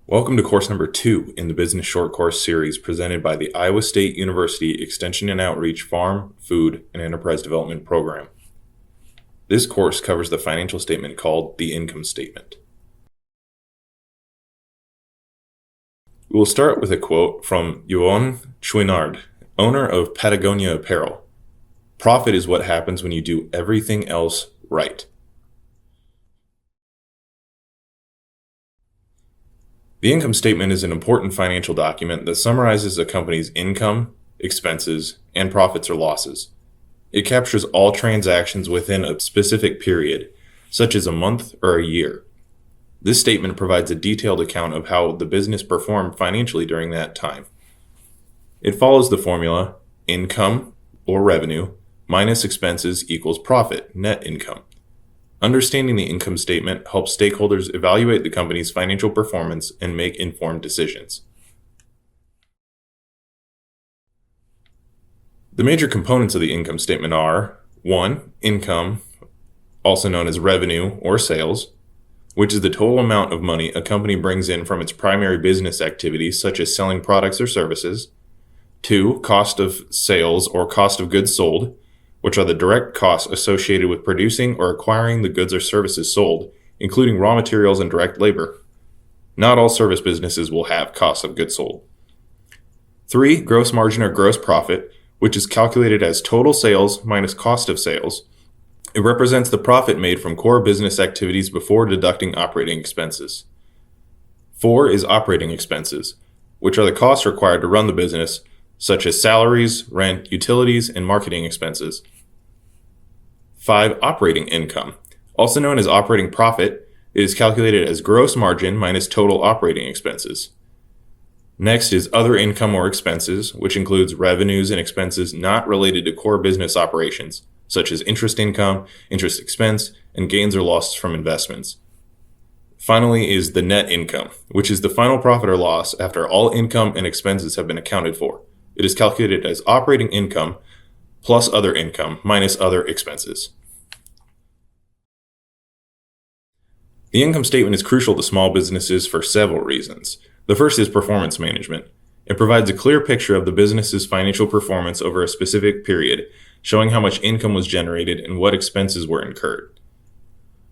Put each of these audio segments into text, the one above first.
Welcome to course number 2 in the Business Short Course series presented by the Iowa State University Extension and Outreach Farm, Food, and Enterprise Development Program. This course covers the financial statement called the income statement. We will start with a quote from Yvon Chouinard, owner of Patagonia Apparel. "Profit is what happens when you do everything else right." The income statement is an important financial document that summarizes a company's income, expenses, and profits or losses. It captures all transactions within a specific period, such as a month or a year. This statement provides a detailed account of how the business performed financially during that time. It follows the formula income, or revenue, minus expenses equals profit, net income. Understanding the income statement helps stakeholders evaluate the company's financial performance and make informed decisions. The major components of the income statement are 1. Income, also known as revenue or sales, which is the total amount of money a company brings in from its primary business activities such as selling products or services. 2. Cost of sales or cost of goods sold, which are the direct costs associated with producing or acquiring the goods or services sold, including raw materials and direct labor. Not all service businesses will have cost of goods sold. 3. Gross margin or gross profit, which is calculated as total sales minus cost of sales. It represents the profit made from core business activities before deducting operating expenses. 4 is operating expenses, which are the costs required to run the business, such as salaries, rent, utilities, and marketing expenses. 5. Operating income, also known as operating profit. It is calculated as gross margin minus total operating expenses. Next is other income or expenses, which includes revenues and expenses not related to core business operations, such as interest income, interest expense, and gains or losses from investments. Finally is the net income, which is the final profit or loss after all income and expenses have been accounted for. It is calculated as operating income plus other income minus other expenses. The income statement is crucial to small businesses for several reasons. The first is performance management. It provides a clear picture of the business's financial performance over a specific period, showing how much income was generated and what expenses were incurred.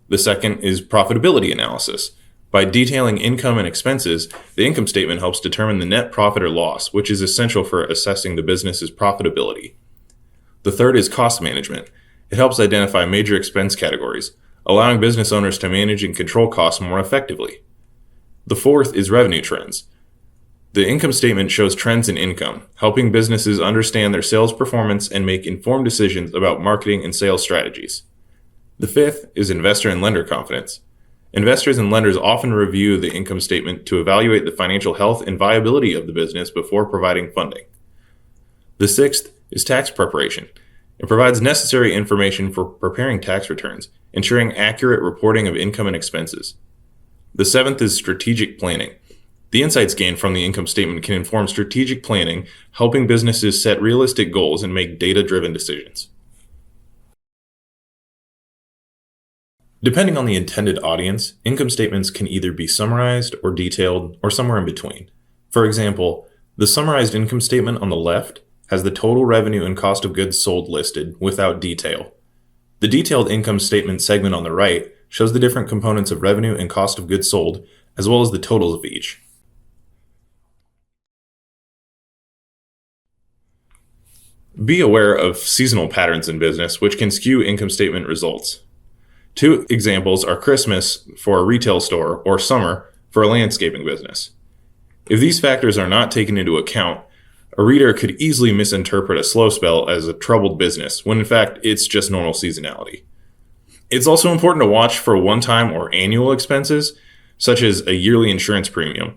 The second is profitability analysis. By detailing income and expenses, the income statement helps determine the net profit or loss, which is essential for assessing the business's profitability. The third is cost management. It helps identify major expense categories, allowing business owners to manage and control costs more effectively. The fourth is revenue trends. The income statement shows trends in income, helping businesses understand their sales performance and make informed decisions about marketing and sales strategies. The fifth is investor and lender confidence. Investors and lenders often review the income statement to evaluate the financial health and viability of the business before providing funding. The sixth is tax preparation. It provides necessary information for preparing tax returns, ensuring accurate reporting of income and expenses. The seventh is strategic planning. The insights gained from the income statement can inform strategic planning, helping businesses set realistic goals and make data-driven decisions. Depending on the intended audience, income statements can either be summarized or detailed or somewhere in between. For example, the summarized income statement on the left has the total revenue and cost of goods sold listed without detail. The detailed income statement segment on the right shows the different components of revenue and cost of goods sold, as well as the totals of each. Be aware of seasonal patterns in business, which can skew income statement results. Two examples are Christmas for a retail store or summer for a landscaping business. If these factors are not taken into account, a reader could easily misinterpret a slow spell as a troubled business, when in fact it's just normal seasonality. It's also important to watch for one-time or annual expenses, such as a yearly insurance premium.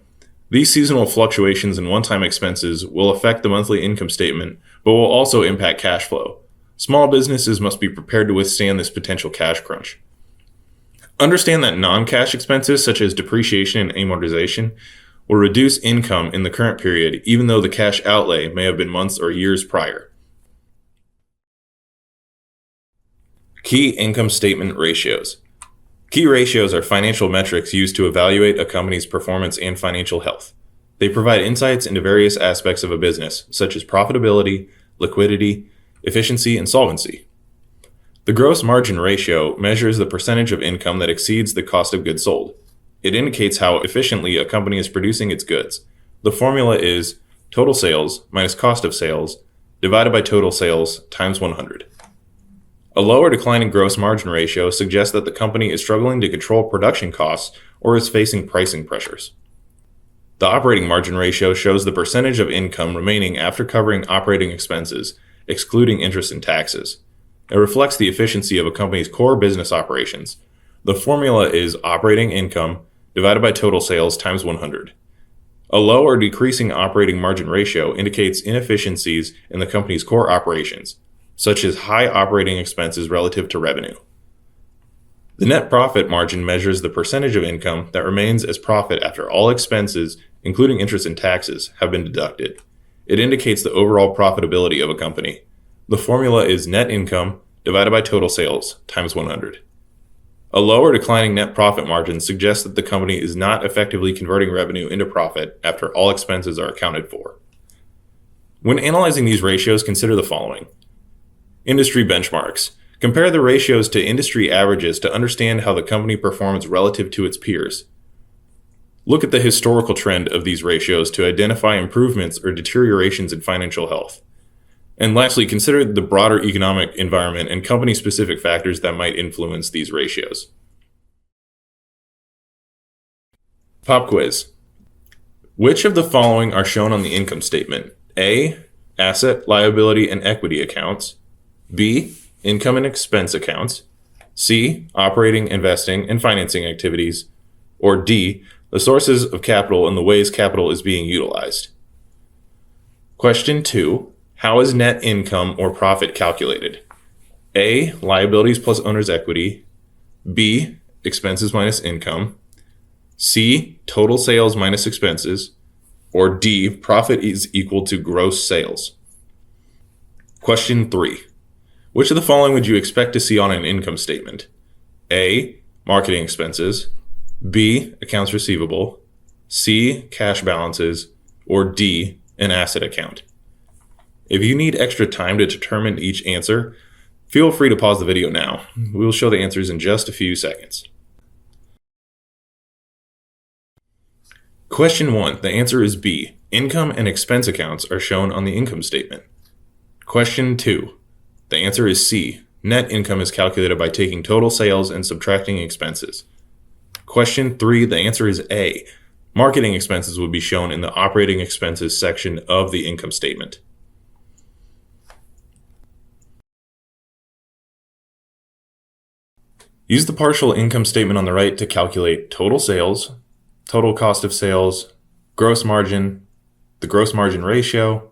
These seasonal fluctuations and one-time expenses will affect the monthly income statement, but will also impact cash flow. Small businesses must be prepared to withstand this potential cash crunch. Understand that non-cash expenses, such as depreciation and amortization, will reduce income in the current period, even though the cash outlay may have been months or years prior. Key income statement ratios. Key ratios are financial metrics used to evaluate a company's performance and financial health. They provide insights into various aspects of a business, such as profitability, liquidity, efficiency, and solvency. The gross margin ratio measures the percentage of income that exceeds the cost of goods sold. It indicates how efficiently a company is producing its goods. The formula is total sales minus cost of sales divided by total sales times 100. A low or declining gross margin ratio suggests that the company is struggling to control production costs or is facing pricing pressures. The operating margin ratio shows the percentage of income remaining after covering operating expenses, excluding interest and taxes. It reflects the efficiency of a company's core business operations. The formula is operating income divided by total sales times 100. A low or decreasing operating margin ratio indicates inefficiencies in the company's core operations, such as high operating expenses relative to revenue. The net profit margin measures the percentage of income that remains as profit after all expenses, including interest and taxes, have been deducted. It indicates the overall profitability of a company. The formula is net income divided by total sales times 100. A low or declining net profit margin suggests that the company is not effectively converting revenue into profit after all expenses are accounted for. When analyzing these ratios, consider the following. Industry benchmarks. Compare the ratios to industry averages to understand how the company performs relative to its peers. Look at the historical trend of these ratios to identify improvements or deteriorations in financial health. And lastly, consider the broader economic environment and company-specific factors that might influence these ratios. Pop quiz. Which of the following are shown on the income statement? A. Asset, liability, and equity accounts. B. Income and expense accounts. C. Operating, investing, and financing activities. Or D. The sources of capital and the ways capital is being utilized. Question 2. How is net income or profit calculated? A. Liabilities plus owner's equity. B. Expenses minus income. C. Total sales minus expenses. Or D. Profit is equal to gross sales. Question 3. Which of the following would you expect to see on an income statement? A. Marketing expenses. B. Accounts receivable. C. Cash balances. Or D. An asset account. If you need extra time to determine each answer, feel free to pause the video now. We will show the answers in just a few seconds. Question 1. The answer is B. Income and expense accounts are shown on the income statement. Question 2. The answer is C. Net income is calculated by taking total sales and subtracting expenses. Question 3. The answer is A. Marketing expenses will be shown in the operating expenses section of the income statement. Use the partial income statement on the right to calculate total sales, total cost of sales, gross margin, the gross margin ratio,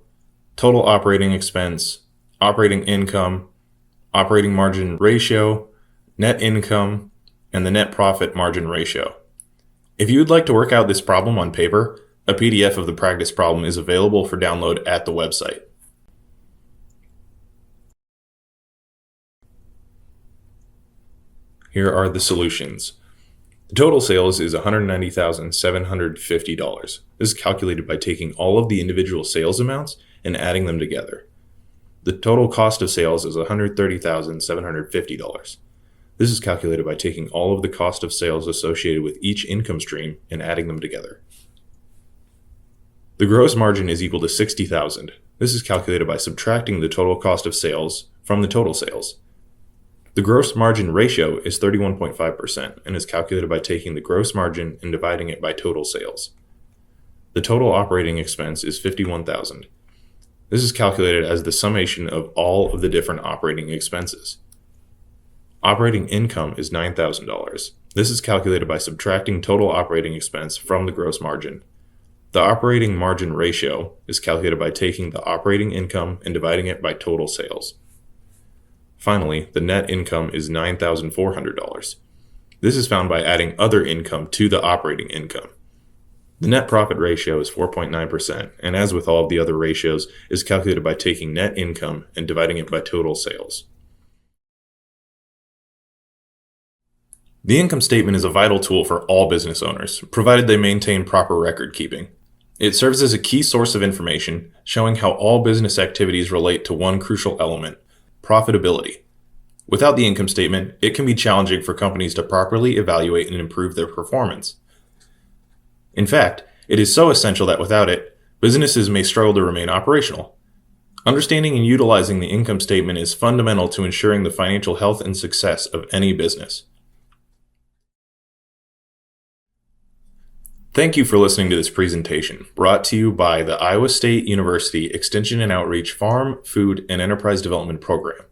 total operating expense, operating income, operating margin ratio, net income, and the net profit margin ratio. If you would like to work out this problem on paper, a PDF of the practice problem is available for download at the website. Here are the solutions. The total sales is $190,750. This is calculated by taking all of the individual sales amounts and adding them together. The total cost of sales is $130,750. This is calculated by taking all of the cost of sales associated with each income stream and adding them together. The gross margin is equal to $60,000. This is calculated by subtracting the total cost of sales from the total sales. The gross margin ratio is 31.5% and is calculated by taking the gross margin and dividing it by total sales. The total operating expense is $51,000. This is calculated as the summation of all of the different operating expenses. Operating income is $9,000. This is calculated by subtracting total operating expense from the gross margin. The operating margin ratio is calculated by taking the operating income and dividing it by total sales. Finally, the net income is $9,400. This is found by adding other income to the operating income. The net profit ratio is 4.9%, and as with all of the other ratios, is calculated by taking net income and dividing it by total sales. The income statement is a vital tool for all business owners, provided they maintain proper record keeping. It serves as a key source of information, showing how all business activities relate to one crucial element: profitability. Without the income statement, it can be challenging for companies to properly evaluate and improve their performance. In fact, it is so essential that without it, businesses may struggle to remain operational. Understanding and utilizing the income statement is fundamental to ensuring the financial health and success of any business. Thank you for listening to this presentation, brought to you by the Iowa State University Extension and Outreach Farm, Food, and Enterprise Development Program.